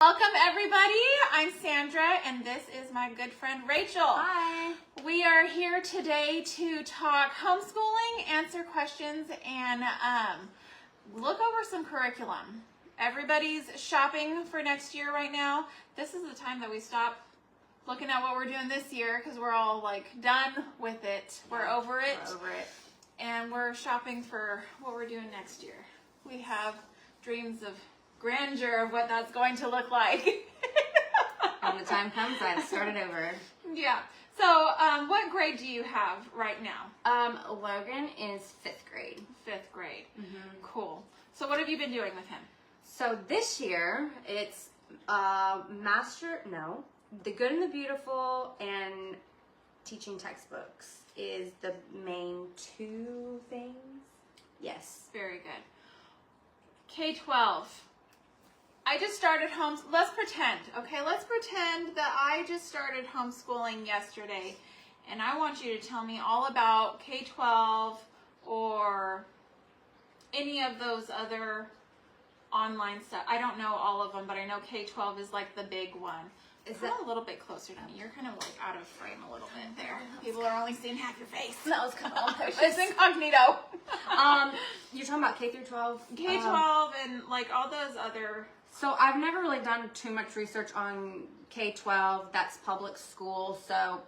Welcome everybody, I'm Sandra and this is my good friend Rachel. Hi. We are here today to talk homeschooling, answer questions, and look over some curriculum. Everybody's shopping for next year right now. This is the time that we stop looking at what we're doing this year because we're all like done with it. We're over it. We're over it. And we're shopping for what we're doing next year. We have dreams of grandeur of what that's going to look like. When the time comes, I start it over. Yeah. So, what grade do you have right now? Logan is 5th grade. 5th grade. Cool. So, what have you been doing with him? So this year, it's The Good and the Beautiful and teaching textbooks is the main 2 things. Yes. Very good. K-12. I just started let's pretend, okay? Let's pretend that I just started homeschooling yesterday, and I want you to tell me all about K-12 or any of those other online stuff. I don't know all of them, but I know K-12 is like the big one. Is that a little bit closer to me? You're kind of like out of frame a little bit there. People are only seeing half your face. That was kind of It's incognito. You're talking about K through 12? K-12 and like all those other... So I've never really done too much research on K-12. That's public school, so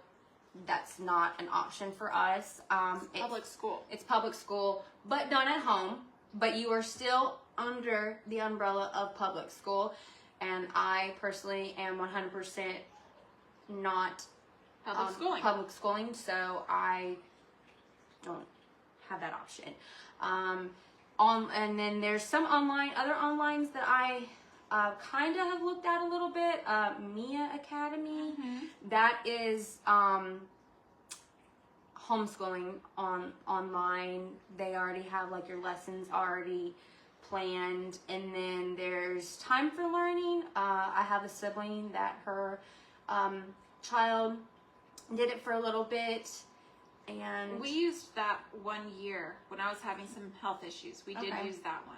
that's not an option for us. It's public school. It's public school, but done at home. But you are still under the umbrella of public school. And I personally am 100% not public schooling, so I don't have that option. And then there's some other onlines that I kind of have looked at a little bit. Mia Academy, that is homeschooling online. They already have like your lessons already planned. And then there's Time for Learning. I have a sibling that her child did it for a little bit. And we used that 1 year when I was having some health issues. We did use that one.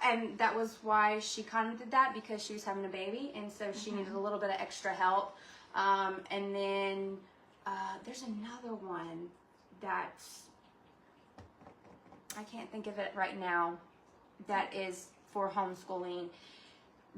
And that was why she kind of did that, because she was having a baby, and so she needed a little bit of extra help. And then there's another one that's, I can't think of it right now, that is for homeschooling.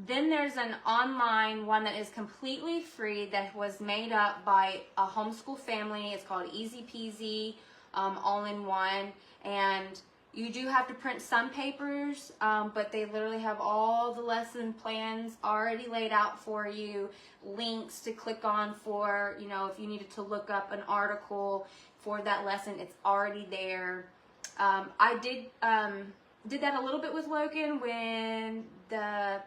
Then there's an online one that is completely free that was made up by a homeschool family. It's called Easy Peasy, all-in-one. And you do have to print some papers, but they literally have all the lesson plans already laid out for you, links to click on for, if you needed to look up an article for that lesson, it's already there. I did that a little bit with Logan when the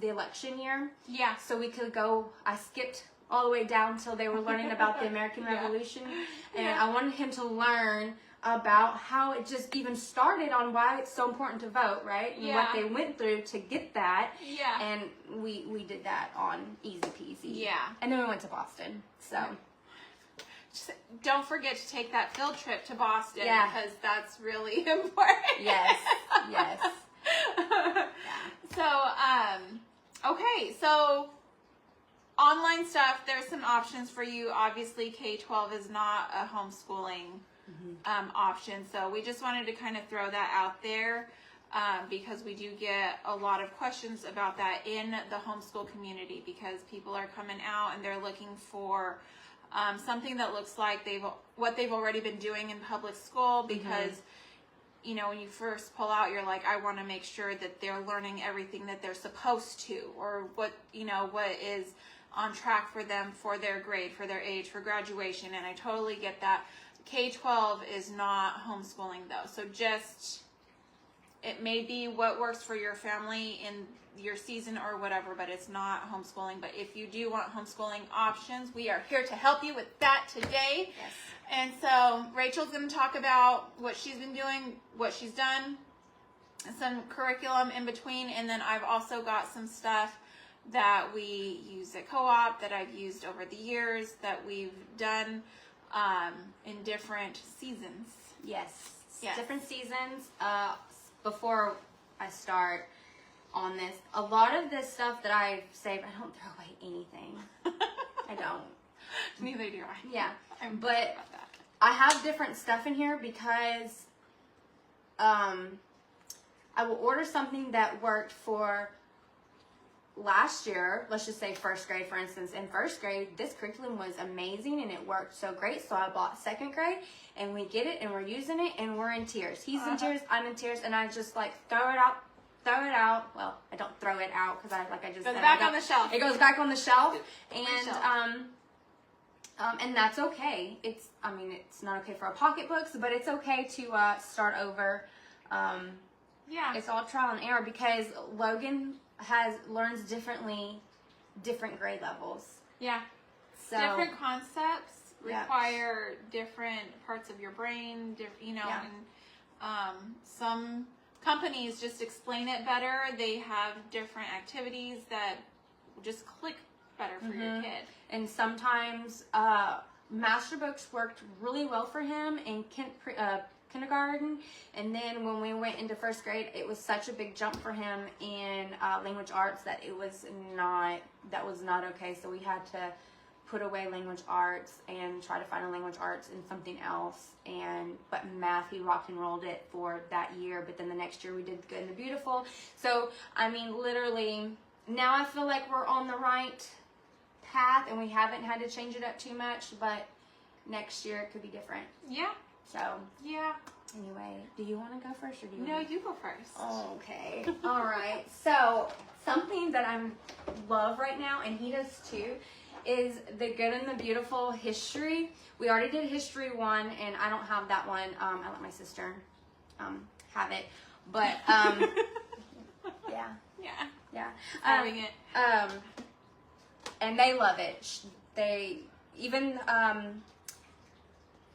election year. Yeah. So we could go, I skipped all the way down till they were learning about the American Revolution. And I wanted him to learn about how it just even started, on why it's so important to vote, right? And what they went through to get that. Yeah. And we did that on Easy Peasy. Yeah. And then we went to Boston. So just don't forget to take that field trip to Boston, because that's really important. Yes. So, okay, so online stuff, there's some options for you. Obviously, K-12 is not a homeschooling option, so we just wanted to kind of throw that out there because we do get a lot of questions about that in the homeschool community, because people are coming out and they're looking for something that looks like what they've already been doing in public school, because when you first pull out, you're like, I want to make sure that they're learning everything that they're supposed to, or what is on track for them, for their grade, for their age, for graduation. And I totally get that. K-12 is not homeschooling though. So it may be what works for your family in your season or whatever, but it's not homeschooling. But if you do want homeschooling options, we are here to help you with that today. Yes. And so Rachel's going to talk about what she's been doing, what she's done, some curriculum in between, and then I've also got some stuff that we use at co-op that I've used over the years that we've done in different seasons. Yes. Different seasons. Before I start, on this. A lot of this stuff that I've saved, I don't throw away anything. I don't. Neither do I. Yeah. But about that. I have different stuff in here because I will order something that worked for last year. Let's just say first grade, for instance. In first grade, this curriculum was amazing and it worked so great. So I bought second grade and we get it and we're using it and we're in tears. He's in tears, I'm in tears, and I just like throw it out. Well, I don't throw it out because I just goes back on the shelf. It goes back on the shelf, and that's okay. It's not okay for our pocketbooks, but it's okay to start over. Yeah, it's all trial and error because Logan learns differently, different grade levels. Yeah, so different concepts require different parts of your brain. And some companies just explain it better. They have different activities that just click better for your kid. And sometimes master books worked really well for him in kindergarten, and then when we went into first grade, it was such a big jump for him in language arts that was not okay. So we had to put away language arts and try to find a language arts in something else. But math, he rocked and rolled it for that year. But then the next year we did Good and the Beautiful. So literally, now I feel like we're on the right path, and we haven't had to change it up too much. But next year it could be different. Yeah. So yeah. Anyway, do you want to go first, or do you? No, you go first. Okay. All right. So something that I love right now, and he does too, is the Good and the Beautiful history. We already did history 1, and I don't have that one. I let my sister have it, but yeah. Having it. And they love it. They even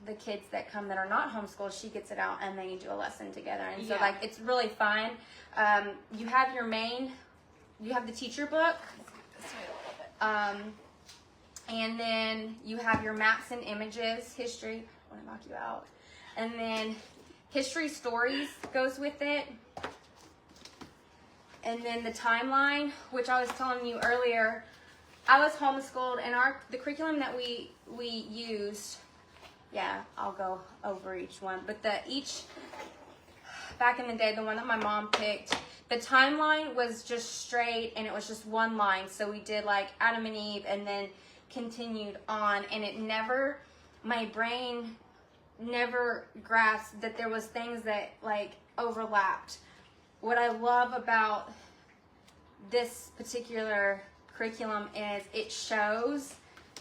the kids that come that are not homeschooled, she gets it out and they do a lesson together, and so it's really fun. You have you have the teacher book, and then you have your maps and images, history. I want to knock you out, and then history stories goes with it, and then the timeline, which I was telling you earlier. I was homeschooled, and the curriculum that we used. Yeah, I'll go over each one. But back in the day, the one that my mom picked, the timeline was just straight, and it was just one line. So we did like Adam and Eve, and then continued on, and my brain never grasped that there was things that like overlapped. What I love about this particular curriculum is it shows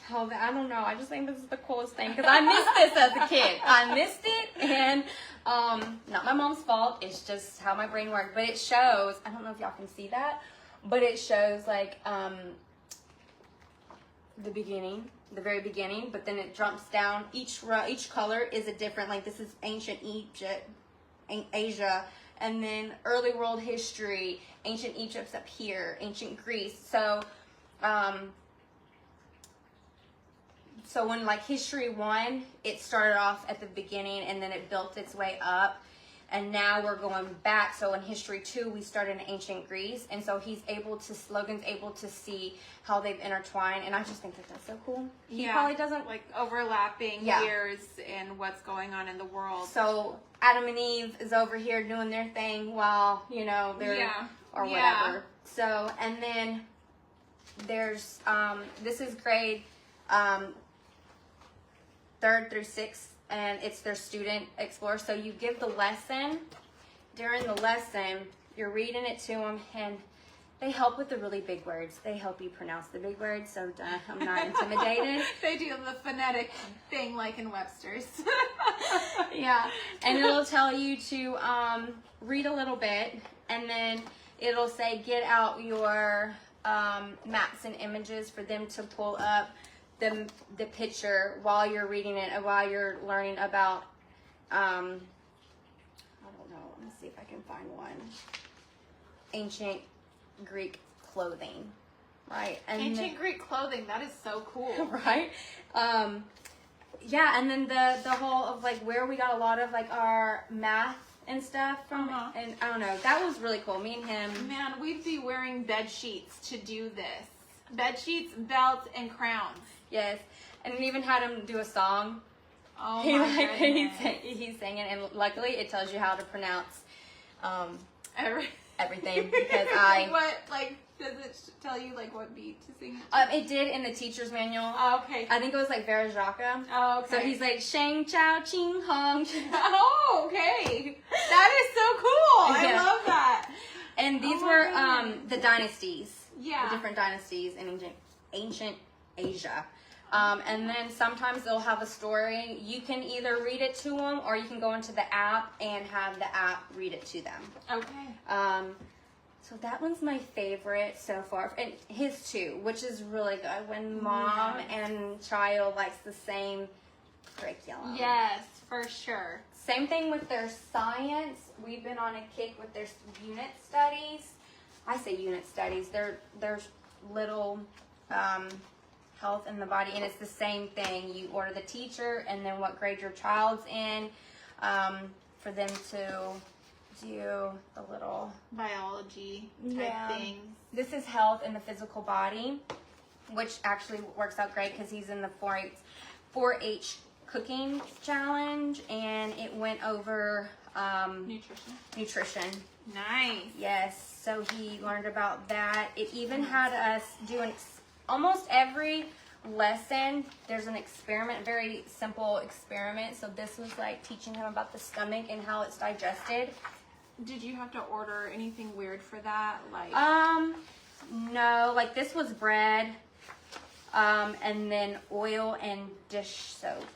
how I don't know. I just think this is the coolest thing because I missed this as a kid. I missed it, and not my mom's fault. It's just how my brain worked. But it shows. I don't know if y'all can see that, but it shows like the beginning, the very beginning. But then it jumps down. Each color is a different. Like this is ancient Egypt, Asia, and then early world history. Ancient Egypt's up here. Ancient Greece. So when like history 1, it started off at the beginning and then it built its way up, and now we're going back. So in history 2, we started in ancient Greece, and so Logan's able to see how they've intertwined, and I just think that that's so cool. He probably doesn't like overlapping years and what's going on in the world. So Adam and Eve is over here doing their thing while they're or whatever. So and then there's this is grade 3rd through 6th, and it's their student explorer. So you give the lesson. During the lesson, you're reading it to them, and they help with the really big words. They help you pronounce the big words, so I'm not intimidated. They do the phonetic thing like in Webster's. Yeah, and it'll tell you to read a little bit, and then it'll say get out your maps and images for them to pull up the picture while you're reading it and while you're learning about I don't know, let me see if I can find one. Ancient Greek clothing, right? And ancient Greek clothing, that is so cool. Right? Yeah, and then the whole of like where we got a lot of like our math and stuff from, and I don't know, that was really cool. Me and him. Man, we'd be wearing bed sheets to do this. Bed sheets, belts, and crowns. Yes, and we even had him do a song. Oh my goodness. He's singing, and luckily it tells you how to pronounce everything because does it tell you like what beat to sing? It did in the teacher's manual. Oh, okay. I think it was like Rachael. Oh, okay. So he's like Shang Chao Ching Hong. Oh, okay. That is so cool. I love that. And these were the dynasties. Yeah. The different dynasties in ancient Asia. And then sometimes they'll have a story. You can either read it to them or you can go into the app and have the app read it to them. Okay. So that one's my favorite so far. And his too, which is really good when mom and child likes the same curriculum. Yes, for sure. Same thing with their science. We've been on a kick with their unit studies. I say unit studies. There's little health in the body, and it's the same thing. You order the teacher and then what grade your child's in for them to do the little biology type things. This is health in the physical body, which actually works out great because he's in the 4-H cooking challenge, and it went over nutrition. Nice. Yes, so he learned about that. It even had us do almost every lesson. There's an experiment, very simple experiment. So this was like teaching him about the stomach and how it's digested. Did you have to order anything weird for that? Like no, like this was bread, and then oil and dish soap.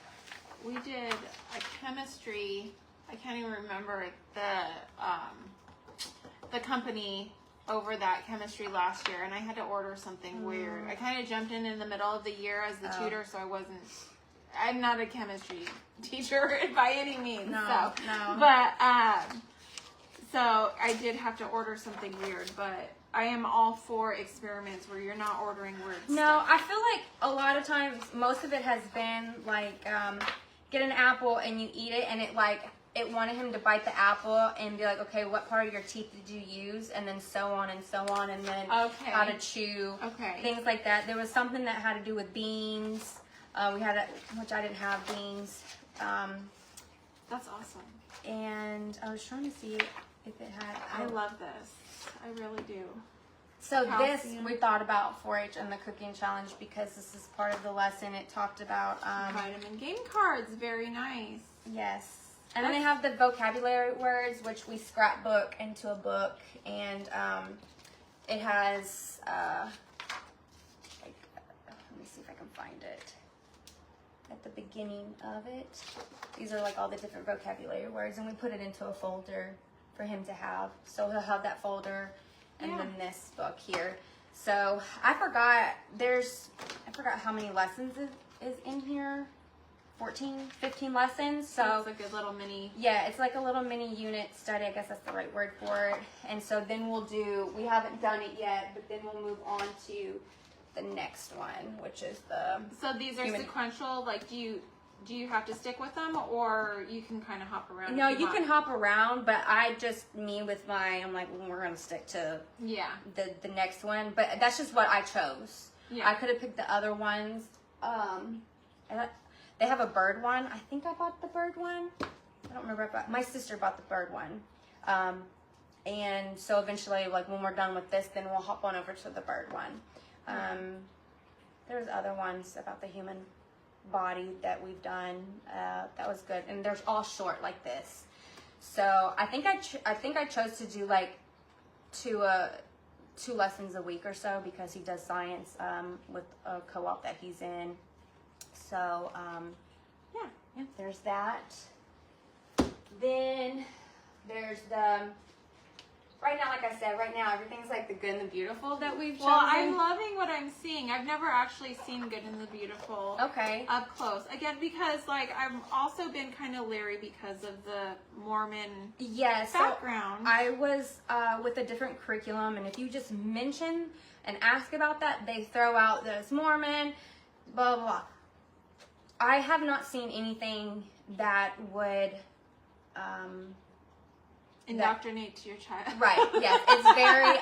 We did a chemistry. I can't even remember the company over that chemistry last year, and I had to order something weird. I kind of jumped in the middle of the year as the tutor, so I'm not a chemistry teacher by any means. No. But so I did have to order something weird, but I am all for experiments where you're not ordering weird stuff. No, I feel like a lot of times, most of it has been like, get an apple and you eat it, and it wanted him to bite the apple and be like, okay, what part of your teeth did you use? And then so on and so on, and then how to chew, things like that. There was something that had to do with beans. Which I didn't have beans. That's awesome. And I was trying to see if it had. I love this. I really do. So this, we thought about 4-H and the cooking challenge because this is part of the lesson. It talked about vitamin game cards. Very nice. Yes. And then they have the vocabulary words, which we scrapbook into a book, and it has, let me see if I can find it. At the beginning of it, these are like all the different vocabulary words, and we put it into a folder for him to have. So he'll have that folder, and then this book here. So I forgot how many lessons is in here. 14, 15 lessons. So it's like a little mini. Yeah, it's like a little mini unit study. I guess that's the right word for it. And so then we haven't done it yet, but then we'll move on to the next one, which is the. So these are sequential. Like, do you have to stick with them, or you can kind of hop around? No, you can hop around, but I'm like, well, we're gonna stick to the next one. But that's just what I chose. Yeah. I could have picked the other ones. They have a bird one. I think I bought the bird one. I don't remember. My sister bought the bird one. And so eventually, like when we're done with this, then we'll hop on over to the bird one. There's other ones about the human body that we've done. That was good. And they're all short like this. So I think I chose to do like two lessons a week or so because he does science with a co-op that he's in. So, yeah, there's that. Then there's right now, like I said, everything's like the good and the beautiful that we've chosen. Well, I'm loving what I'm seeing. I've never actually seen Good and the Beautiful up close. Again, because like I've also been kind of leery because of the Mormon background. So I was with a different curriculum, and if you just mention and ask about that, they throw out that it's Mormon, blah, blah, blah. I have not seen anything that would indoctrinate to your child. Right, yes. It's very,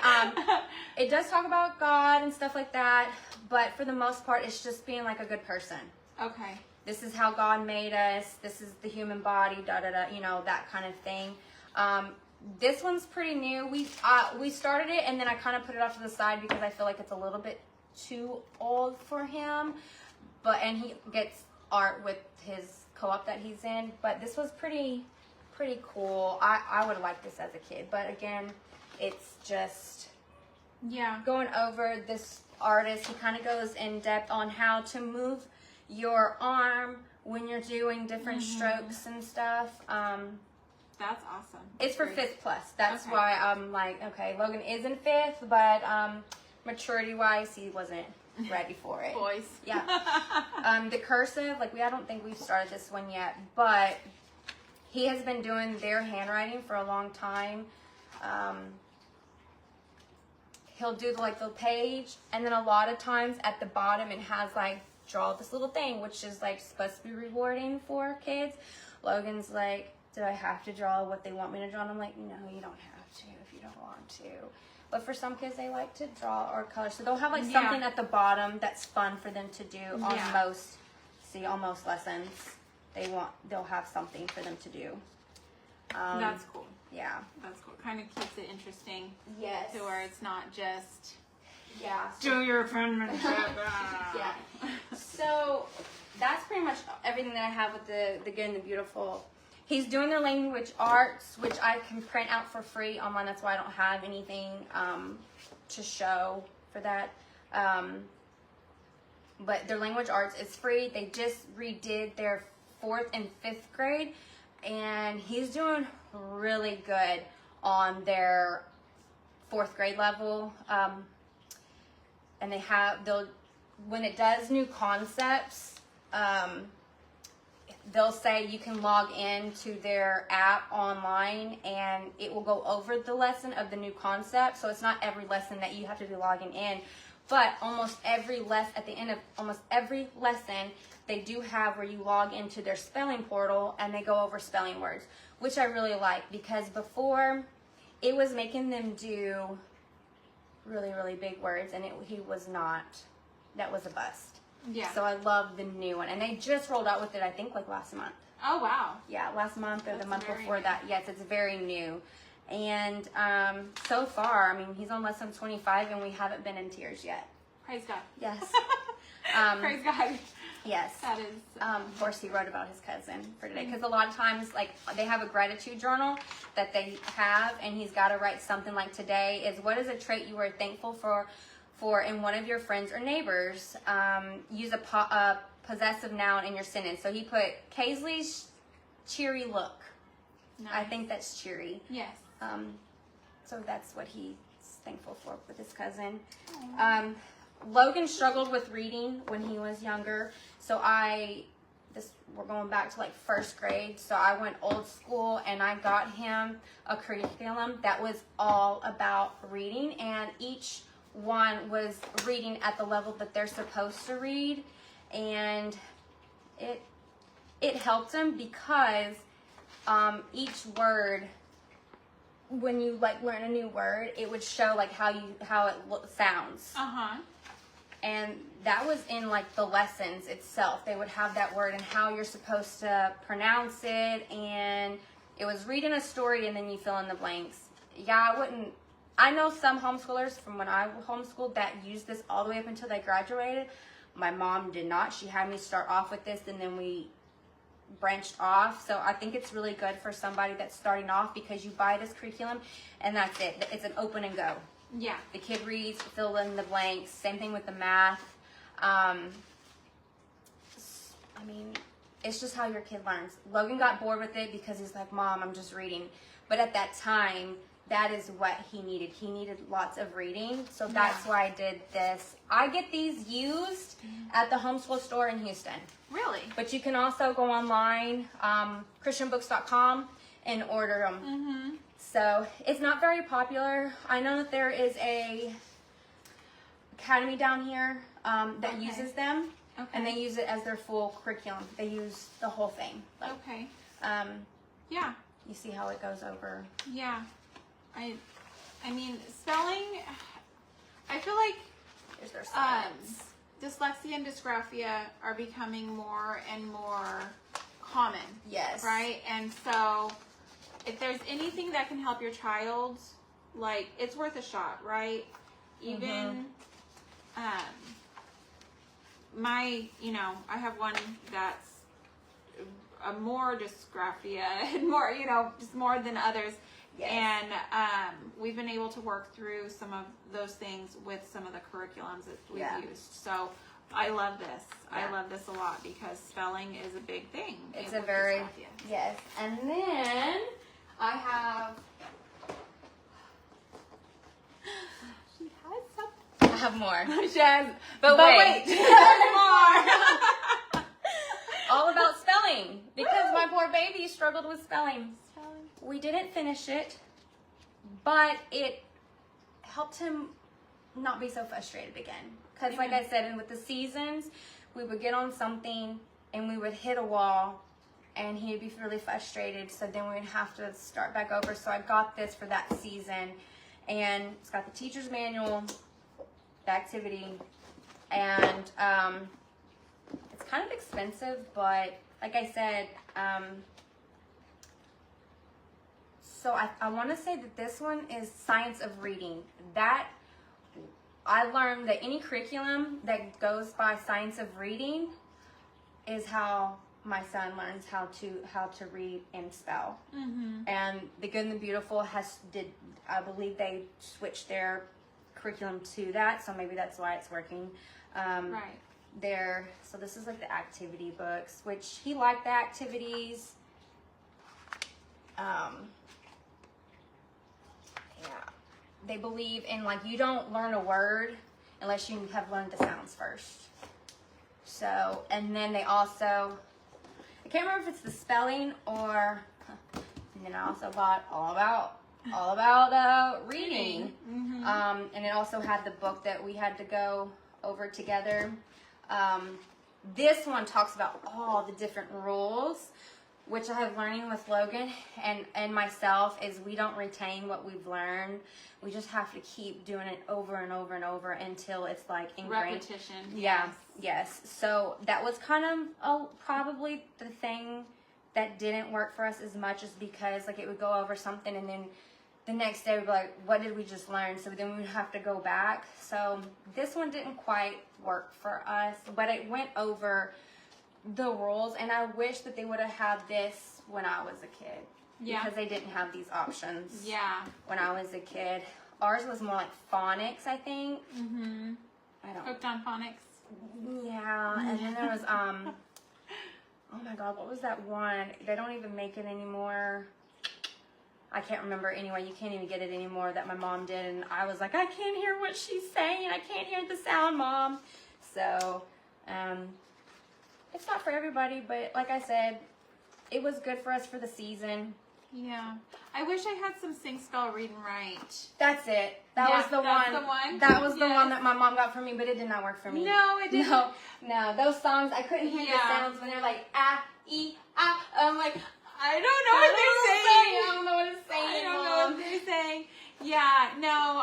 it does talk about God and stuff like that, but for the most part, it's just being like a good person. Okay. This is how God made us. This is the human body, you know, that kind of thing. This one's pretty new. We started it, and then I kind of put it off to the side because I feel like it's a little bit too old for him. And he gets art with his co-op that he's in. But this was pretty cool. I would like this as a kid, but again, it's just going over this artist. He kind of goes in depth on how to move your arm when you're doing different strokes and stuff. That's awesome. It's for 5th plus. That's why I'm like, okay, Logan is in 5th, but maturity wise, he wasn't ready for it. Boys. Yeah. The cursive, like I don't think we've started this one yet, but he has been doing their handwriting for a long time. He'll do the page, and then a lot of times at the bottom it has draw this little thing, which is supposed to be rewarding for kids. Logan's like, do I have to draw what they want me to draw? And I'm like, no, you don't have to if you don't want to. But for some kids, they like to draw or color. So they'll have something at the bottom that's fun for them to do on most lessons. They'll have something for them to do. That's cool. Yeah. That's cool. Kind of keeps it interesting. Yes. To where it's not just do your penmanship. Yeah. So that's pretty much everything that I have with the Good and the Beautiful. He's doing their language arts, which I can print out for free online. That's why I don't have anything to show for that. But their language arts is free. They just redid their 4th and 5th grade, and he's doing really good on their 4th grade level. And when it does new concepts, they'll say you can log in to their app online and it will go over the lesson of the new concept. So it's not every lesson that you have to be logging in, but at the end of almost every lesson, they do have where you log into their spelling portal and they go over spelling words, which I really like, because before it was making them do really, really big words, and he was not. That was a bust. Yeah. So I love the new one, and they just rolled out with it, I think, last month. Oh wow. Yeah, last month or the month before new. that. Yes, it's very new. And so far, I mean, he's on lesson 25, and we haven't been in tears yet. Praise God. Yes. Praise God. Yes. That is. Of course, he wrote about his cousin for today, because a lot of times, they have a gratitude journal that they have, and he's got to write something like today is, what is a trait you are thankful for in one of your friends or neighbors? Use a possessive noun in your sentence. So he put Kaisley's cheery look. Nice. I think that's cheery. Yes. So that's what he's thankful for with his cousin. Logan struggled with reading when he was younger, so we're going back to 1st grade, so I went old school and I got him a curriculum that was all about reading, and each one was reading at the level that they're supposed to read, and it helped him because each word, when you learn a new word, it would show how it sounds. And that was in the lessons itself. They would have that word and how you're supposed to pronounce it, and it was reading a story and then you fill in the blanks. Yeah, I know some homeschoolers from when I homeschooled that used this all the way up until they graduated. My mom did not. She had me start off with this, and then we branched off. So I think it's really good for somebody that's starting off, because you buy this curriculum and that's it. It's an open and go. Yeah. The kid reads, fill in the blanks. Same thing with the math. I mean, it's just how your kid learns. Logan got bored with it because he's like, Mom, I'm just reading. But at that time, that is what he needed. He needed lots of reading. So that's why I did this. I get these used at the homeschool store in Houston. Really? But you can also go online, christianbooks.com, and order them. Mm-hmm. So it's not very popular. I know that there is a academy down here that uses them, and they use it as their full curriculum. They use the whole thing. Okay. Yeah. you see how it goes over. Yeah. I mean, spelling, I feel like Here's their signs. dyslexia and dysgraphia are becoming more and more common. Yes. Right? And so if there's anything that can help your child, like, it's worth a shot, right? Even I have one that's a more dysgraphia and more, just more than others. Yes. And we've been able to work through some of those things with some of the curriculums that we've used. So I love this. Yeah. I love this a lot because spelling is a big thing. It's a very, yes. And then I have, She has something. I have more. She has, But wait. She has more. All about spelling, because my poor baby struggled with spelling. We didn't finish it, but it helped him not be so frustrated again. Because like I said, and with the seasons, we would get on something and we would hit a wall and he'd be really frustrated. So then we would have to start back over. So I got this for that season, and it's got the teacher's manual, the activity, and it's kind of expensive, but like I said, so I want to say that this one is Science of Reading. That I learned that any curriculum that goes by Science of Reading is how my son learns how to read and spell. Mm-hmm. And The Good and the Beautiful I believe they switched their curriculum to that, so maybe that's why it's working. Right. So this is like the activity books, which he liked the activities. They believe in, like, you don't learn a word unless you have learned the sounds first. So, and then they also, I can't remember if it's the spelling or, and then I also bought all about reading. Mm-hmm. And it also had the book that we had to go over together. This one talks about all the different rules, which I have learning with Logan and myself, is we don't retain what we've learned. We just have to keep doing it over and over and over until it's like ingrained. Repetition. Yeah, yes. So that was kind of probably the thing that didn't work for us as much, is because like it would go over something and then the next day we'd be like, what did we just learn? So then we would have to go back. So this one didn't quite work for us, but it went over the rules, and I wish that they would have had this when I was a kid. Yeah. Because they didn't have these options. Yeah. When I was a kid. Ours was more like phonics, I think. Mm-hmm. Hooked on phonics. Yeah. And then there was, oh my God, what was that one? They don't even make it anymore. I can't remember. Anyway, you can't even get it anymore, that my mom did. And I was like, I can't hear what she's saying. I can't hear the sound, Mom. So, it's not for everybody, but like I said, it was good for us for the season. Yeah. I wish I had some Sing, Spell, Read, and Write. That's it. That was the one. That was the one that my mom got for me, but it did not work for me. No, it didn't. No. Those songs, I couldn't hear the sounds when they're like, ah, e, ah. I'm like, I don't know what they're saying. I don't know what it's saying. I don't know what they're saying. Yeah, no,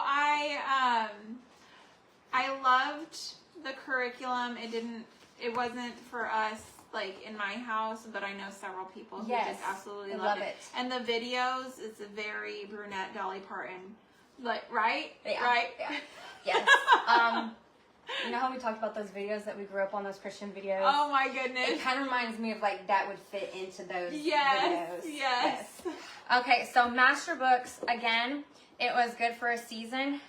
I loved the curriculum. It wasn't for us, like, in my house, but I know several people who just absolutely love it. And the videos, it's a very brunette Dolly Parton, like, right? Yeah. Right? Yeah. Yes. You know how we talked about those videos that we grew up on, those Christian videos? Oh my goodness. It kind of reminds me of, like, that would fit into those videos. Yes. Okay, so Master Books, again, it was good for a season,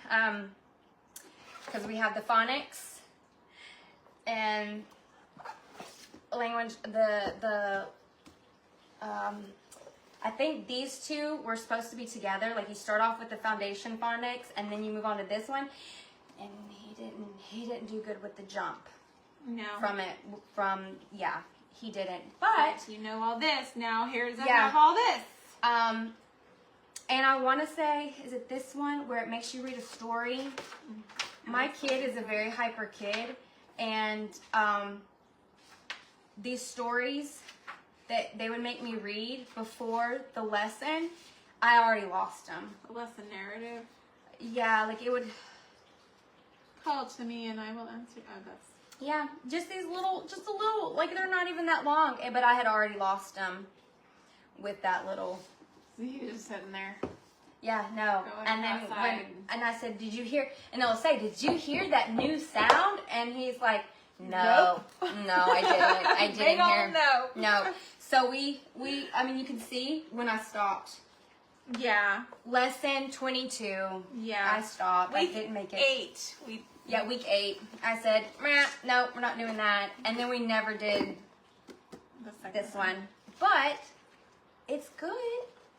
because we have the phonics and language, I think these two were supposed to be together. Like, you start off with the foundation phonics and then you move on to this one, and he didn't do good with the jump. No. He didn't. But you know all this. Now here's have all this. And I want to say, is it this one where it makes you read a story? My kid is a very hyper kid, and these stories, that they would make me read before the lesson, I already lost them. A lesson narrative. Yeah, like it would... Call to me and I will answer. Oh, that's... Yeah, just a little, like they're not even that long, but I had already lost them with that little... So you just sitting there. Yeah, no. Going And then outside. and I said, did you hear, and they'll say, did you hear that new sound? And he's like, no, no, I didn't Big ol' hear. no. No. So I mean, you can see when I stopped. Yeah. Lesson 22. Yeah. I stopped. Week I didn't make it. 8. Week 8. I said, meh, no, we're not doing that. And then we never did The second this one. But it's good.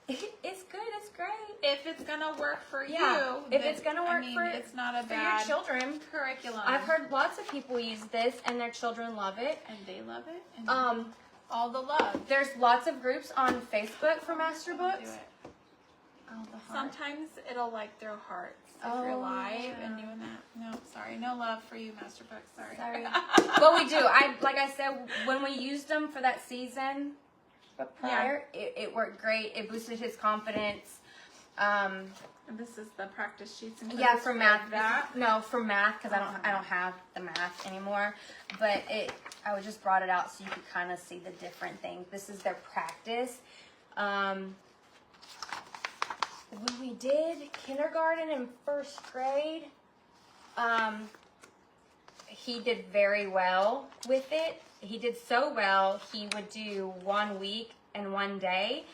It's good. It's great. If it's gonna work for Yeah. you, If then, it's gonna work I mean, it's not a for bad your children. curriculum. I've heard lots of people use this and their children love it. And they love it. And all the love. There's lots of groups on Facebook for master Do books. it. Oh, the heart. Sometimes it'll like their hearts if Oh, you're live yeah. and doing that. No, sorry, no love for you, Master Books. Sorry. Well, we do. Like I said, when we used them for that season prior, it worked great. It boosted his confidence. And this is the practice sheets and Yeah, quizzes for math. That. No, for math because I don't have the math anymore. But I just brought it out so you could kind of see the different things. This is their practice. When we did kindergarten and first grade, he did very well with it. He did so well, he would do 1 week and 1 day.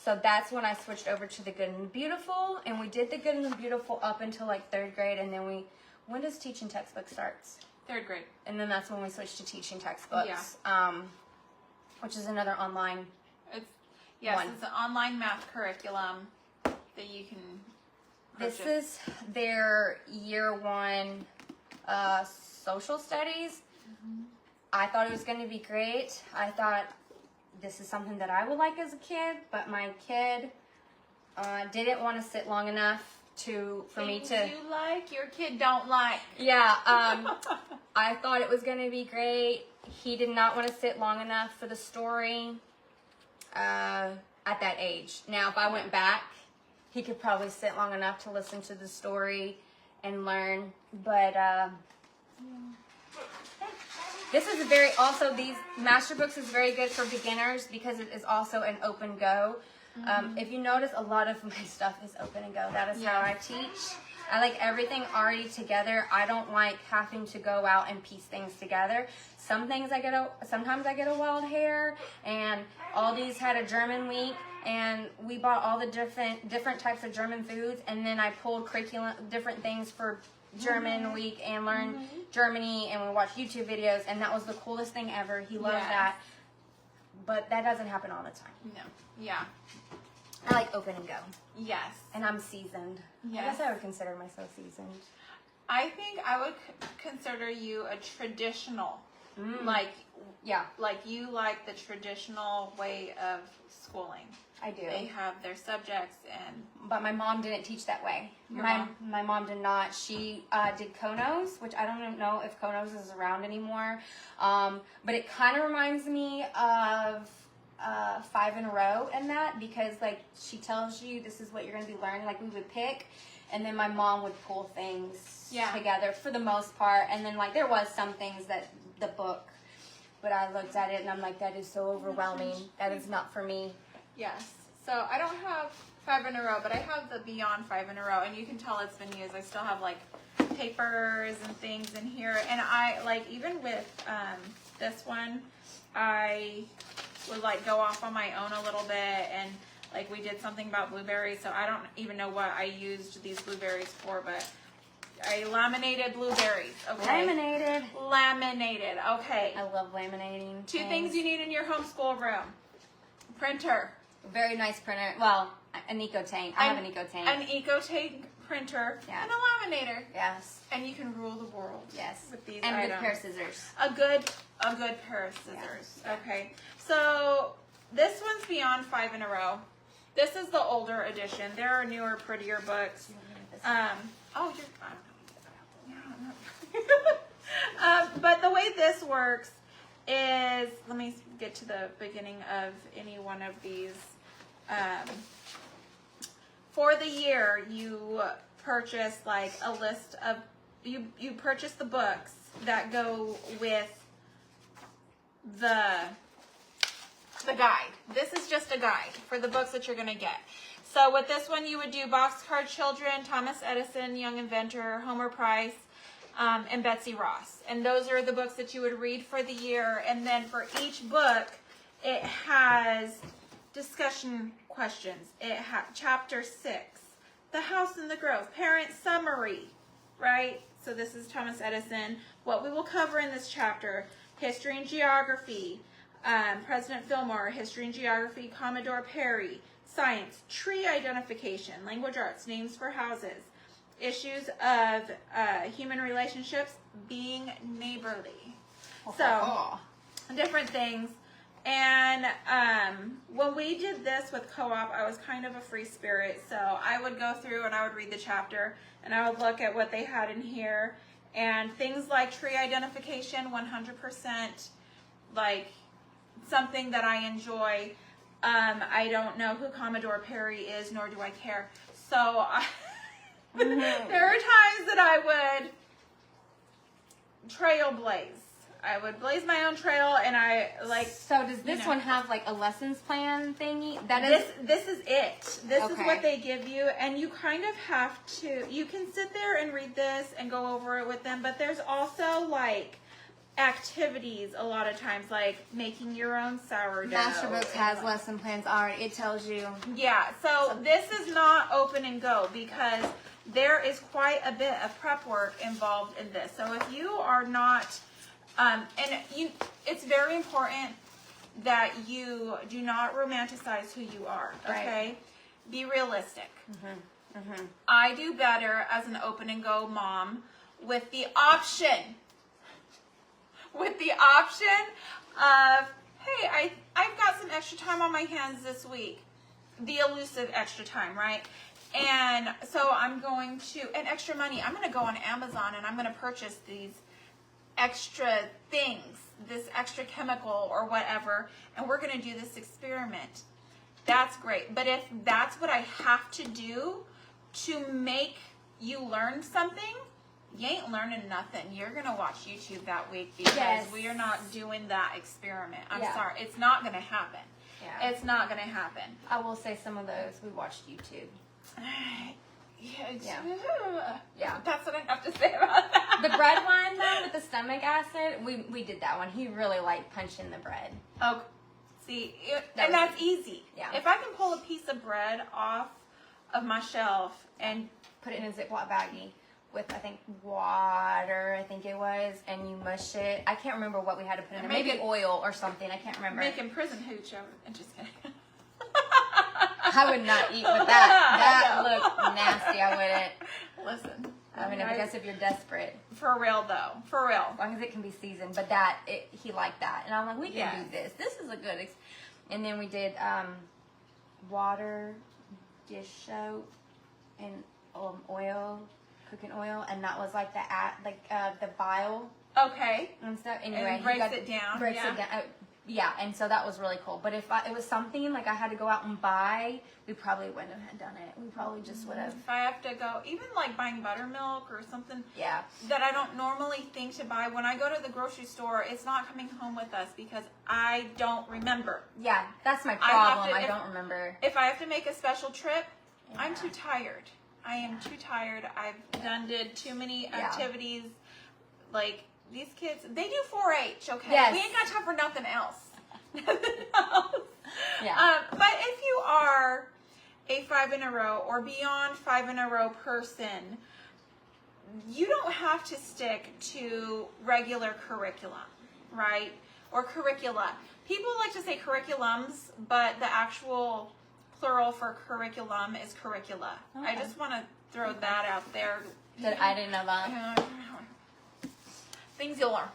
So that's when I switched over to the Good and Beautiful, and we did the Good and the Beautiful up until like 3rd grade, and then when does teaching textbook starts? 3rd grade. And then that's when we switched to teaching textbooks, which is another online one. It's an online math curriculum that you can This purchase. is their year 1 social studies. I thought it was going to be great. I thought this is something that I would like as a kid, but my kid didn't want to sit long enough for me to... Things you like, your kid don't like. Yeah, I thought it was going to be great. He did not want to sit long enough for the story at that age. Now, if I went back, he could probably sit long enough to listen to the story and learn. But this is these master books is very good for beginners because it is also an open go. If you notice, a lot of my stuff is open and go. That is how I teach. I like everything already together. I don't like having to go out and piece things together. Sometimes I get a wild hair, and Aldi's had a German week, and we bought all the different types of German foods, and then I pulled different things for German week and learned Germany, and we watched YouTube videos, and that was the coolest thing ever. He loved that. But that doesn't happen all the time. No. Yeah. I like open and go. Yes. And I'm seasoned. Yes. I guess I would consider myself seasoned. I think I would consider you a traditional. Like you like the traditional way of schooling. I do. They have their subjects But my mom didn't teach that way. My mom did not. She did Konos, which I don't even know if Konos is around anymore. But it kind of reminds me of 5 in a row in that, because like she tells you this is what you're going to be learning. Like we would pick, and then my mom would pull things together for the most part. And then like there was some things that the book, but I looked at it and I'm like, that is so overwhelming. That is not for me. Yes. So I don't have 5 in a row, but I have the Beyond 5 in a row, and you can tell it's been used. I still have like papers and things in here, and I like even with this one, I would like go off on my own a little bit, and like we did something about blueberries, so I don't even know what I used these blueberries for, but I laminated blueberries. Okay. Laminated. Okay. I love laminating. Two things you need in your homeschool room: printer. Very nice printer. Well, an EcoTank. I have an EcoTank. An EcoTank printer and a laminator. Yes. And you can rule the world. Yes. With these and items. a good pair of scissors. A good pair of scissors. Yeah. Okay. So this one's Beyond 5 in a row. This is the older edition. There are newer, prettier books. But the way this works is, let me get to the beginning of any one of these. For the year, you purchase like a list of, you purchase the books that go with the guide. This is just a guide for the books that you're going to get. So with this one, you would do Boxcar Children, Thomas Edison, Young Inventor, Homer Price, and Betsy Ross. And those are the books that you would read for the year. And then for each book, it has discussion questions. It has chapter 6, The House in the Grove, Parent Summary, right? So this is Thomas Edison. What we will cover in this chapter: history and geography, President Fillmore, history and geography, Commodore Perry, science, tree identification, language arts, names for houses, issues of human relationships, being neighborly. So different things. And when we did this with co-op, I was kind of a free spirit. So I would go through and I would read the chapter and I would look at what they had in here. And things like tree identification, 100%, like something that I enjoy. I don't know who Commodore Perry is, nor do I care. So there are times that I would trailblaze. I would blaze my own trail, and I like. So does this one have like a lessons plan thingy? That is. This is it. This is what they give you, and you kind of have to. You can sit there and read this and go over it with them, but there's also like activities a lot of times, like making your own sourdough. Master Books has lesson plans already. It tells you. Yeah. So this is not open and go because there is quite a bit of prep work involved in this. So if you are not it's very important that you do not romanticize who you are, okay? Right. Be realistic. I do better as an open and go mom with the option of, hey, I've got some extra time on my hands this week. The elusive extra time, right? And so I'm going to, and extra money, I'm going to go on Amazon and I'm going to purchase these extra things, this extra chemical or whatever, and we're going to do this experiment. That's great. But if that's what I have to do to make you learn something, you ain't learning nothing. You're going to watch YouTube that week because we are not doing that experiment. I'm sorry. It's not going to happen. Yeah. It's not going to happen. I will say some of those we watched YouTube. Yeah, that's what I have to say about that. The bread one, though, with the stomach acid, we did that one. He really liked punching the bread. Oh, see, that's easy. Yeah. If I can pull a piece of bread off of my shelf and put it in a Ziploc baggie with, I think, water, I think it was, and you mush it. I can't remember what we had to put in there. Maybe oil or something. I can't remember. Making prison hooch over. I'm just kidding. I would not eat with that. That looked nasty. I wouldn't. Listen. I mean, I guess if you're desperate. For real, though. For real. As long as it can be seasoned. But he liked that. And I'm like, we can do this. This is a good And then we did water, dish soap, and oil, cooking oil. And that was like the bile. Okay. And stuff. Anyway, and breaks it down. Yeah, and so that was really cool. But if it was something like I had to go out and buy, we probably wouldn't have done it. We probably just would have. If I have to go, even like buying buttermilk or something that I don't normally think to buy, when I go to the grocery store, it's not coming home with us because I don't remember. Yeah, that's my problem. I don't remember. If I have to make a special trip, I'm too tired. I am too tired. I've did too many activities. Like, these kids, they do 4-H, okay? Yes. We ain't got time for nothing else. Yeah. But if you are a 5 in a row or beyond 5 in a row person, you don't have to stick to regular curriculum, right? Or curricula. People like to say curriculums, but the actual plural for curriculum is curricula. Okay. I just want to throw that out there. I didn't know that. Things you'll learn.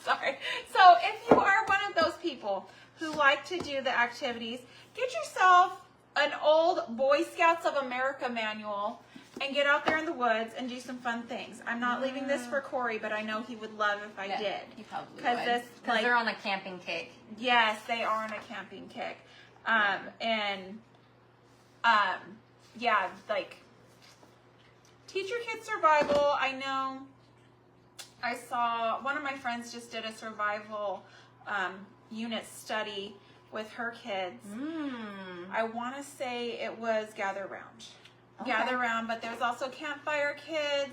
Sorry. So if you are one of those people who like to do the activities, get yourself an old Boy Scouts of America manual and get out there in the woods and do some fun things. I'm not leaving this for Corey, but I know he would love if I did. He probably would. Because like, they're on a camping kick. Yes, they are on a camping kick. Yeah, like, teach your kids survival. I know I saw one of my friends just did a survival unit study with her kids. I want to say it was Gather Round. Okay. Gather Round, but there's also Campfire Kids.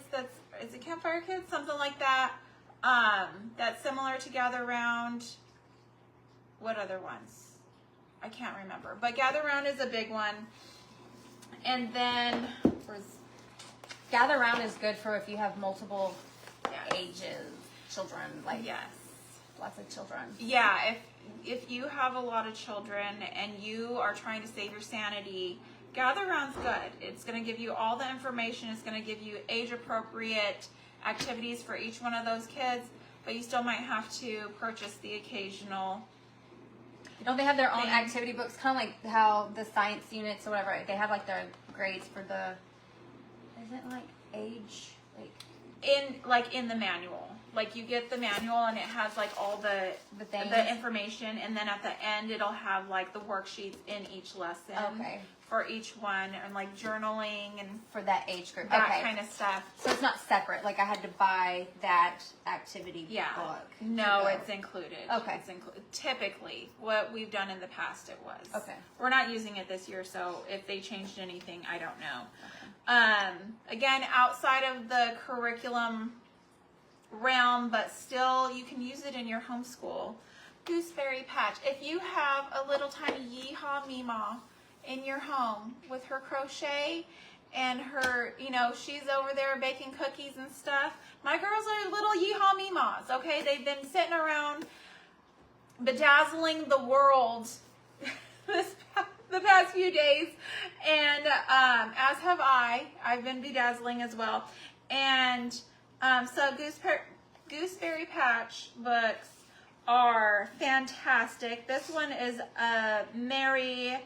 Is it Campfire Kids? Something like that. That's similar to Gather Round. What other ones? I can't remember. But Gather Round is a big one. And then Gather Round is good for if you have multiple ages, children, like yes, lots of children. Yeah, if you have a lot of children and you are trying to save your sanity, Gather Round's good. It's going to give you all the information. It's going to give you age-appropriate activities for each one of those kids, but you still might have to purchase the occasional. Don't they have their own activity books? Kind of like how the science units or whatever, they have like their grades for the, is it like age? In the manual. Like, you get the manual and it has like all the information, and then at the end it'll have like the worksheets in each lesson. Okay. For each one, and like journaling and for that age group. That kind of stuff. So it's not separate. Like I had to buy that activity book. No, it's included. Okay. It's typically what we've done in the past it was. Okay. We're not using it this year, so if they changed anything, I don't know. Okay. Again, outside of the curriculum realm, but still you can use it in your homeschool. Gooseberry Patch. If you have a little tiny Yeehaw Meemaw in your home with her crochet and her, she's over there baking cookies and stuff. My girls are little Yeehaw Meemaws, okay? They've been sitting around bedazzling the world the past few days, and as have I. I've been bedazzling as well. And so Gooseberry Patch books are fantastic. This one is Mary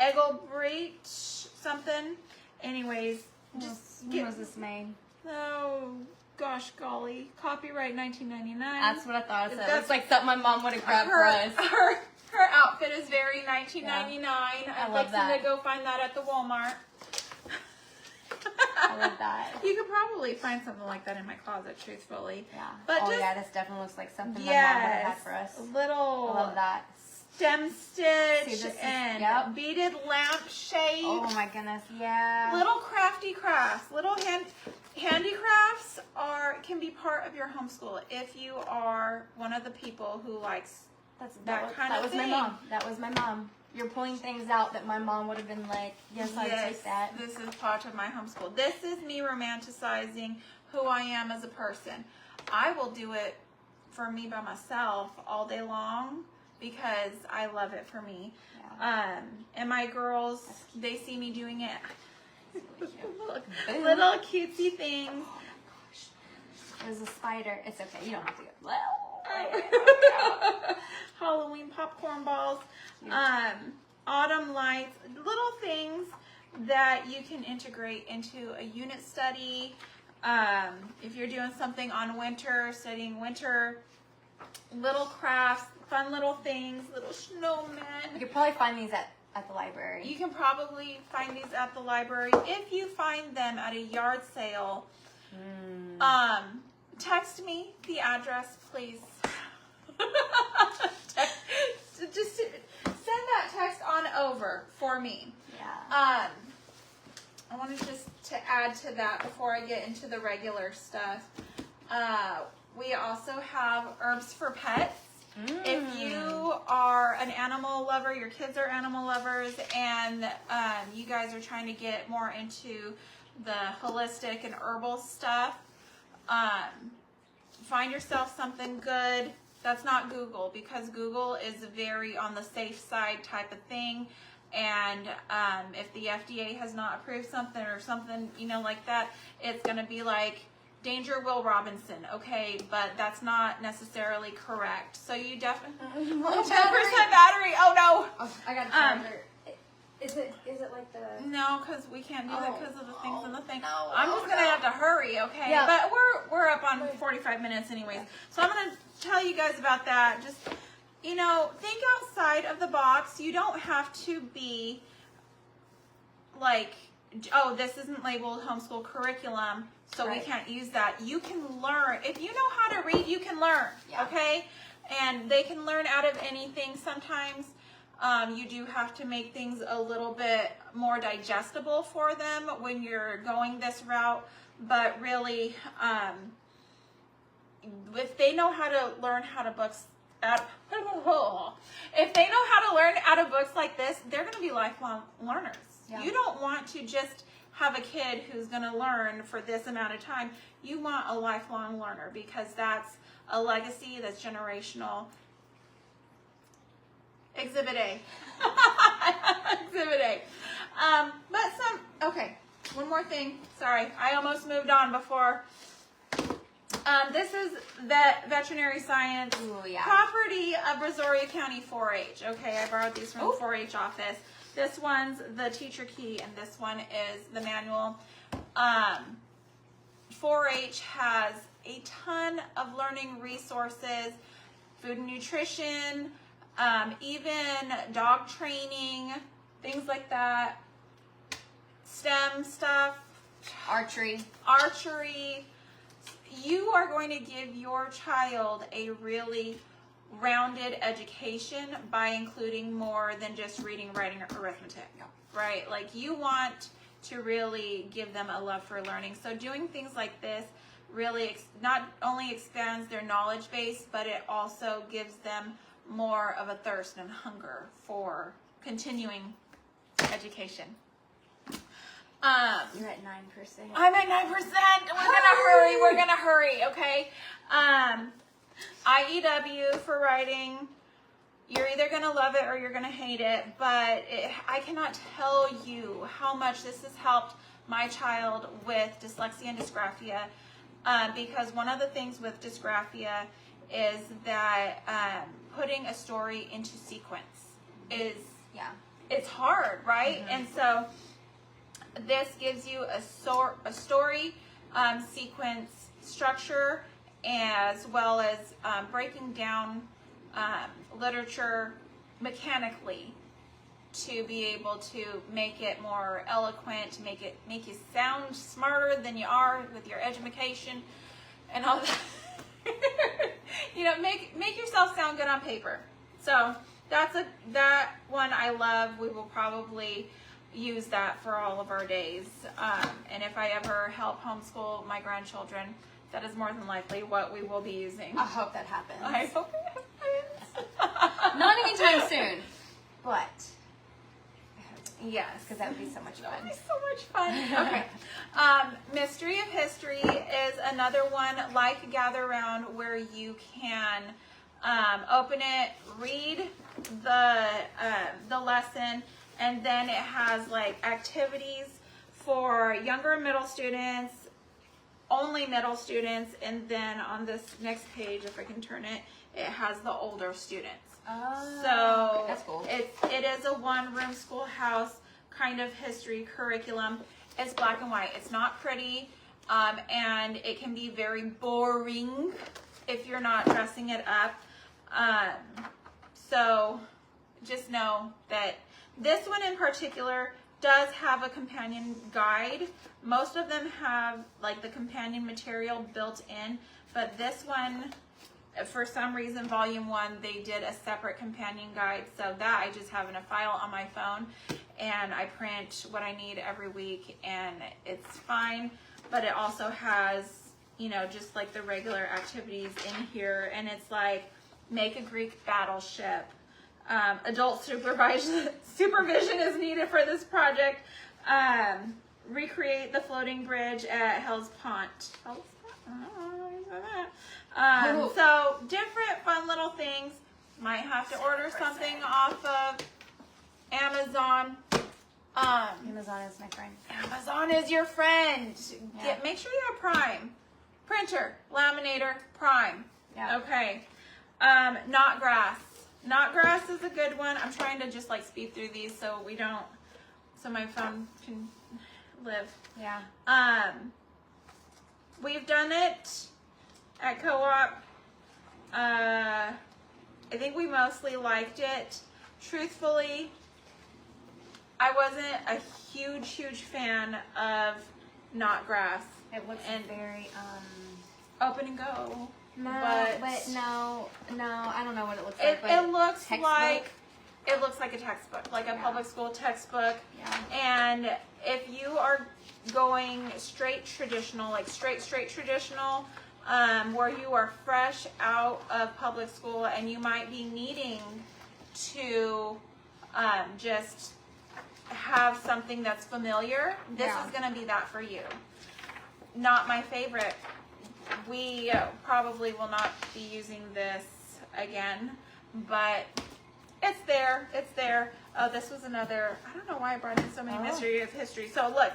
Egelbreit something. Anyways, when was this made? Oh gosh, golly! Copyright 1999. That's what I thought it said. It's like something my mom would have grabbed for us. Her outfit is very 1999. Yeah. I'm fixing to go find that at the Walmart. I love that. You could probably find something like that in my closet, truthfully. Yeah. But this definitely looks like something my mom would have had for us. Little. I love that. Stem stitch and beaded lampshade. Oh my goodness, yeah. Little crafty crafts, little handicrafts can be part of your homeschool if you are one of the people who likes that kind of thing. That was my mom. You're pulling things out that my mom would have been like, yes, I'd take that. This is part of my homeschool. This is me romanticizing who I am as a person. I will do it for me by myself all day long, because I love it for me. Yeah. And my girls, they see me doing it. Little cutesy things. Oh my gosh. There's a spider. It's okay. You don't have to go. Halloween popcorn balls. Autumn lights. Little things that you can integrate into a unit study. If you're doing something on winter, studying winter, little crafts, fun little things, little snowmen. You could probably find these at the library. You can probably find these at the library. If you find them at a yard sale, text me the address, please. Just send that text on over for me. Yeah. I wanted just to add to that before I get into the regular stuff. We also have herbs for pets. If you are an animal lover, your kids are animal lovers, and you guys are trying to get more into the holistic and herbal stuff, find yourself something good. That's not Google, because Google is very on the safe side type of thing. And if the FDA has not approved something or something, like that, it's going to be like Danger Will Robinson, okay? But that's not necessarily correct. So you definitely 10% battery. Oh no! Oh, I got a charger. Is it like the? No, because we can't do that because of the things in the thing. No. I'm just gonna have to hurry, okay? Yeah. But we're up on 45 minutes anyways, so I'm gonna tell you guys about that. Just think outside of the box. You don't have to be like, oh, this isn't labeled homeschool curriculum, so we can't use that. You can learn. If you know how to read, you can learn, okay? And they can learn out of anything. Sometimes you do have to make things a little bit more digestible for them when you're going this route, but really, if they know how to learn how to if they know how to learn out of books like this, they're going to be lifelong learners. You don't want to just have a kid who's going to learn for this amount of time. You want a lifelong learner because that's a legacy that's generational. Exhibit A. Exhibit A. Okay, one more thing. Sorry, I almost moved on before. This is veterinary science, property of Brazoria County 4-H. Okay, I borrowed these from the 4-H office. This one's the teacher key, and this one is the manual. 4-H has a ton of learning resources, food and nutrition, even dog training, things like that, STEM stuff, archery. You are going to give your child a really rounded education by including more than just reading, writing, or arithmetic, right? Like, you want to really give them a love for learning. So doing things like this really not only expands their knowledge base, but it also gives them more of a thirst and hunger for continuing education. You're at 9%. I'm at 9%. We're gonna hurry, okay? IEW for writing. You're either gonna love it or you're gonna hate it, but I cannot tell you how much this has helped my child with dyslexia and dysgraphia, because one of the things with dysgraphia is that putting a story into sequence is it's hard, right? Mm-hmm. And so this gives you a story sequence structure, as well as breaking down literature mechanically to be able to make it more eloquent, to make you sound smarter than you are with your education and all that. Make yourself sound good on paper. So that one I love. We will probably use that for all of our days. And if I ever help homeschool my grandchildren, that is more than likely what we will be using. I hope that happens. I hope it happens. Not anytime soon, but yes, because that would be so much fun. That would be so much fun. Okay. Mystery of History is another one like Gather Round, where you can open it, read the lesson, and then it has like activities for younger middle students, only middle students, and then on this next page, if I can turn it, it has the older students. Oh, so that's cool. It is a one-room schoolhouse kind of history curriculum. It's black and white. It's not pretty, and it can be very boring if you're not dressing it up. So just know that this one in particular does have a companion guide. Most of them have like the companion material built in, but this one, for some reason, volume 1, they did a separate companion guide. So that I just have in a file on my phone, and I print what I need every week, and it's fine. But it also has, just like the regular activities in here, and it's like make a Greek battleship. Adult supervision is needed for this project. Recreate the floating bridge at Hell's Pont. So different fun little things. Might have to order something off of Amazon. Amazon is my friend. Amazon is your friend. Yeah. Make sure you have Prime. Printer, laminator, Prime. Yeah. Okay. Knot grass. Knot grass is a good one. I'm trying to just like speed through these so we don't so my phone can live. Yeah. We've done it at co-op. I think we mostly liked it. Truthfully, I wasn't a huge fan of Knotgrass. It looks very Open and go. no, but no, I don't know what it looks it, like. it looks textbook? like it looks like a textbook, like a public school textbook. Yeah. And if you are going straight traditional, like straight traditional, where you are fresh out of public school and you might be needing to just have something that's familiar, this is going to be that for you. Not my favorite. We probably will not be using this again, but it's there. It's there. Oh, this was another. I don't know why I brought in so many mystery of history. So look,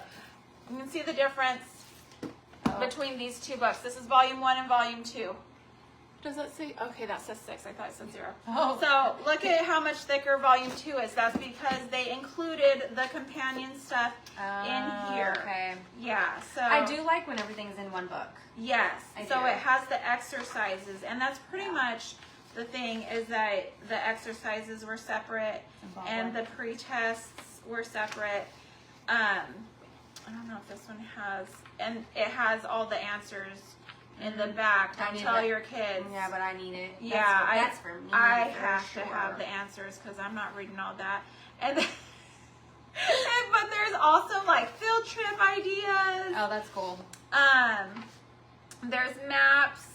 you can see the difference between these two books. This is volume 1 and volume 2. Does that say? Okay, that says 6. I thought it said 0. Oh. So look at how much thicker volume 2 is. That's because they included the companion stuff in here. Okay. Yeah. So I do like when everything's in one book. Yes. I So do. it has the exercises, and that's pretty much the thing, is that the exercises were separate and the pre-tests were separate. I don't know if this one has, and it has all the answers in the back. Don't tell your kids. Yeah, but I need it. That's for me. I for have sure. to have the answers because I'm not reading all that. And, but there's also like field trip ideas. Oh, that's cool. There's maps.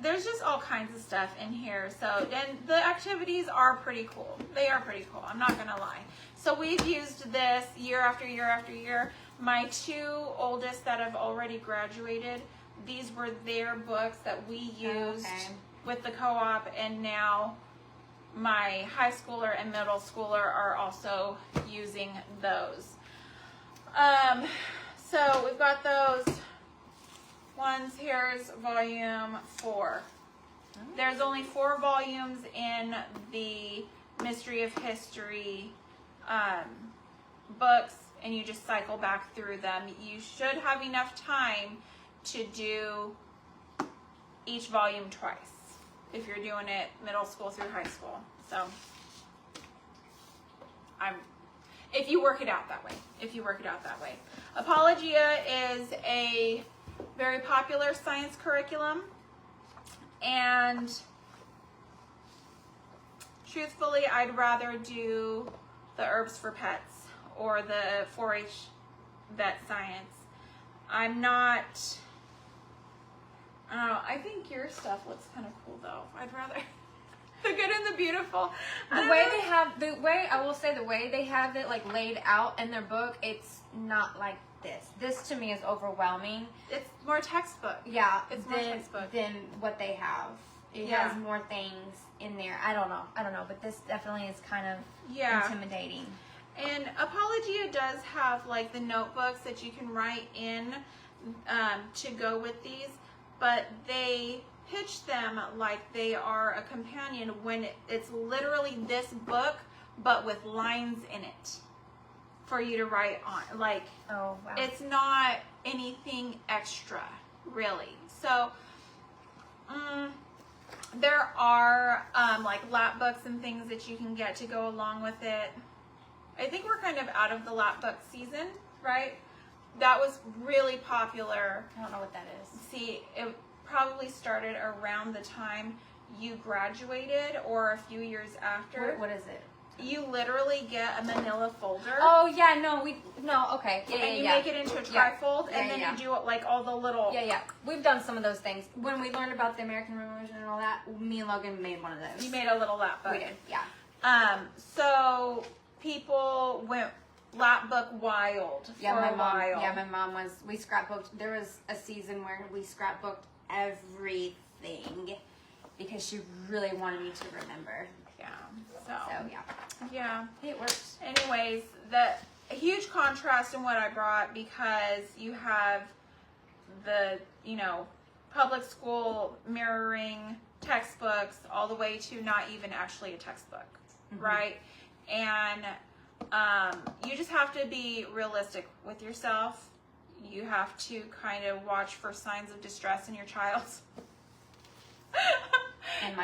There's just all kinds of stuff in here. So, and the activities are pretty cool. They are pretty cool. I'm not gonna lie. So we've used this year after year after year. My 2 oldest that have already graduated, these were their books that we used with the co-op, and now my high schooler and middle schooler are also using those. So we've got those ones. Here's volume 4. There's only 4 volumes in the Mystery of History books, and you just cycle back through them. You should have enough time to do each volume twice if you're doing it middle school through high school. So if you work it out that way. Apologia is a very popular science curriculum, and truthfully, I'd rather do the Herbs for Pets or the 4-H vet science. I'm not, I don't know, I think your stuff looks kind of cool though. I'd rather the good and the beautiful. I will say the way they have it like laid out in their book, it's not like this. This to me is overwhelming. It's more textbook. Yeah, it's more textbook than what they have. It has more things in there. I don't know, but this definitely is kind of intimidating. And Apologia does have like the notebooks that you can write in to go with these, but they pitch them like they are a companion when it's literally this book, but with lines in it for you to write on. Like, it's not anything extra, really. So, there are like lap books and things that you can get to go along with it. I think we're kind of out of the lap book season, right? That was really popular. I don't know what that is. See, it probably started around the time you graduated or a few years after. What is it? You literally get a manila folder. Oh yeah, okay. And you make it into a trifold, and then you do like all the little. Yeah. We've done some of those things. When we learned about the American Revolution and all that, me and Logan made one of those. You made a little lap book. We did, yeah. So people went lap book wild for a while. Yeah, my mom was. We scrapbooked. There was a season where we scrapbooked everything because she really wanted me to remember. Yeah. So yeah. Yeah. It works. Anyways, a huge contrast in what I brought, because you have the, public school mirroring textbooks all the way to not even actually a textbook, right? And You just have to be realistic with yourself. You have to kind of watch for signs of distress in your child. And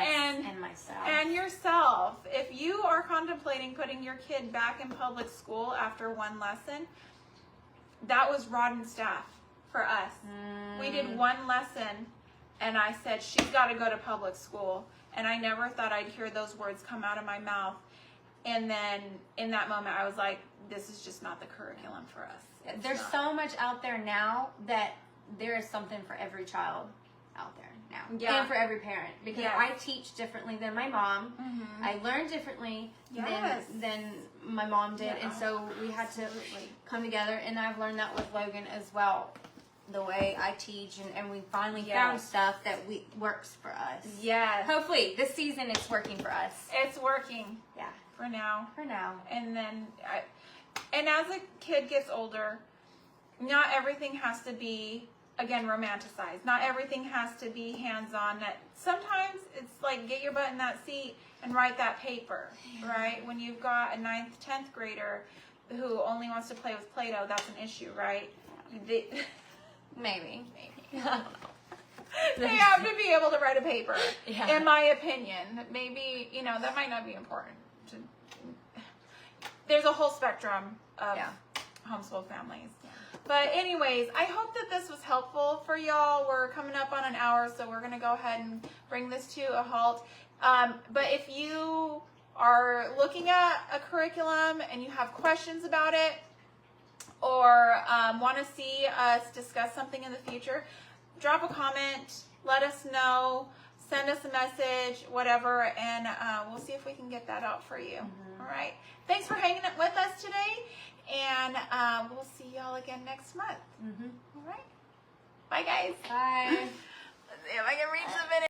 myself. And yourself. If you are contemplating putting your kid back in public school after one lesson, that was rotten staff for us. We did one lesson, and I said, she's got to go to public school. And I never thought I'd hear those words come out of my mouth. And then in that moment, I was like, this is just not the curriculum for us. There's so much out there now that there is something for every child out there now. Yeah. And for every parent. Because I teach differently than my mom. I learn differently than my mom did. And so we had to come together. And I've learned that with Logan as well. The way I teach. And we finally found stuff that works for us. Yes. Hopefully this season it's working for us. It's working. Yeah. For now. For now. And then, and as a kid gets older, not everything has to be, again, romanticized. Not everything has to be hands-on. Sometimes it's like, get your butt in that seat and write that paper, right? When you've got a 9th, 10th grader who only wants to play with Play-Doh, that's an issue, right? Maybe. I don't know. They have to be able to write a paper, in my opinion. Maybe, that might not be important. There's a whole spectrum of homeschool families. But anyways, I hope that this was helpful for y'all. We're coming up on an hour, so we're going to go ahead and bring this to a halt. But if you are looking at a curriculum and you have questions about it, or want to see us discuss something in the future, drop a comment, let us know, send us a message, whatever, and we'll see if we can get that out for you. All right. Thanks for hanging with us today, and we'll see y'all again next month. All right. Bye, guys. Bye. Let's see if I can reach the minute.